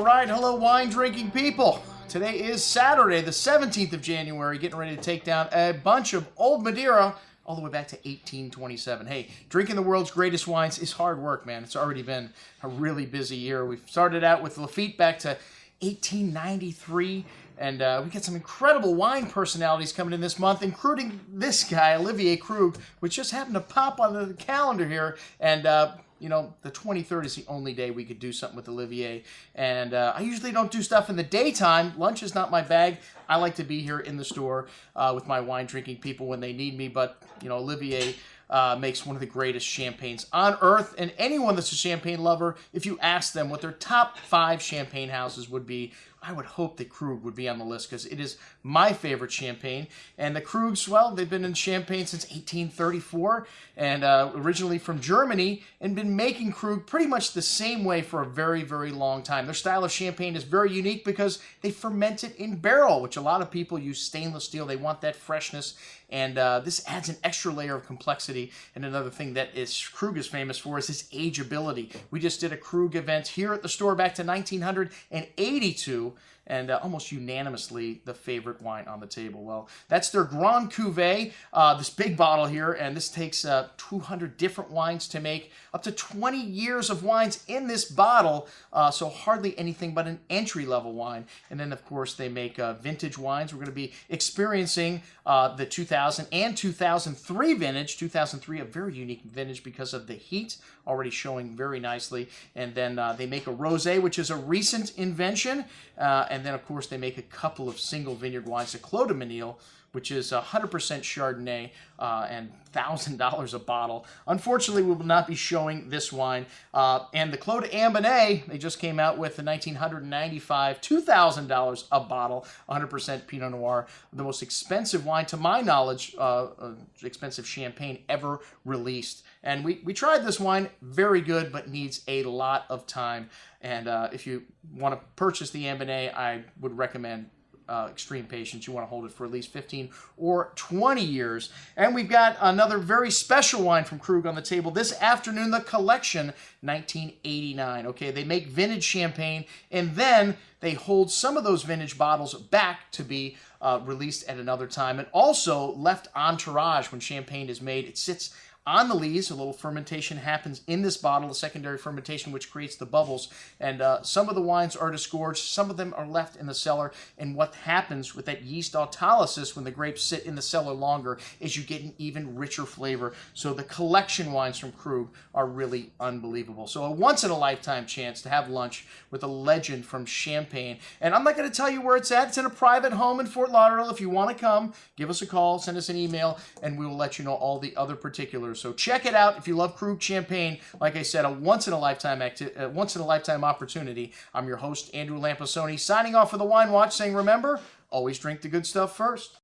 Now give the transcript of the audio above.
All right, hello wine drinking people. Today is Saturday, the 17th of January, getting ready to take down a bunch of old Madeira all the way back to 1827. Hey, drinking the world's greatest wines is hard work, man. It's already been a really busy year. We've started out with Lafite back to 1893, and we got some incredible wine personalities coming in this month, including this guy, Olivier Krug, which just happened to pop on the calendar here, and you know, the 23rd is the only day we could do something with Olivier. And I usually don't do stuff in the daytime. Lunch is not my bag. I like to be here in the store with my wine drinking people when they need me. But, you know, Olivier makes one of the greatest champagnes on earth. And anyone that's a champagne lover, if you ask them what their top 5 champagne houses would be, I would hope that Krug would be on the list because it is my favorite champagne. And the Krugs, well, they've been in Champagne since 1834 and originally from Germany and been making Krug pretty much the same way for a very, very long time. Their style of champagne is very unique because they ferment it in barrel, which a lot of people use stainless steel. They want that freshness. And this adds an extra layer of complexity. And another thing that Krug is famous for is its ageability. We just did a Krug event here at the store back to 1982. And almost unanimously the favorite wine on the table. Well, that's their Grand Cuvée, this big bottle here, and this takes 200 different wines to make, up to 20 years of wines in this bottle, so hardly anything but an entry-level wine. And then, of course, they make vintage wines. We're going to be experiencing the 2000 and 2003 vintage. 2003, a very unique vintage because of the heat, already showing very nicely. And then they make a rosé, which is a recent invention, and then, of course, they make a couple of single vineyard wines, the Clos de Menil, which is 100% Chardonnay and $1,000 a bottle. Unfortunately, we will not be showing this wine. And the Clos d'Ambonnet, they just came out with the 1995, $2,000 a bottle, 100% Pinot Noir, the most expensive wine, to my knowledge, expensive champagne ever released. And we tried this wine, very good, but needs a lot of time. And if you want to purchase the Ambonnet, I would recommend extreme patience. You want to hold it for at least 15 or 20 years. And we've got another very special wine from Krug on the table this afternoon, the Collection 1989. Okay, they make vintage champagne, and then they hold some of those vintage bottles back to be released at another time. And also left entourage when champagne is made. It sits on the lees. A little fermentation happens in this bottle, a secondary fermentation which creates the bubbles. And some of the wines are disgorged, some of them are left in the cellar. And what happens with that yeast autolysis when the grapes sit in the cellar longer is you get an even richer flavor. So the collection wines from Krug are really unbelievable. So a once-in-a-lifetime chance to have lunch with a legend from Champagne. And I'm not going to tell you where it's at. It's in a private home in Fort Lauderdale. If you want to come, give us a call, send us an email, and we will let you know all the other particulars. So check it out if you love Krug Champagne. Like I said, a once-in-a-lifetime opportunity. I'm your host, Andrew Lamposoni, signing off for the Wine Watch, saying remember, always drink the good stuff first.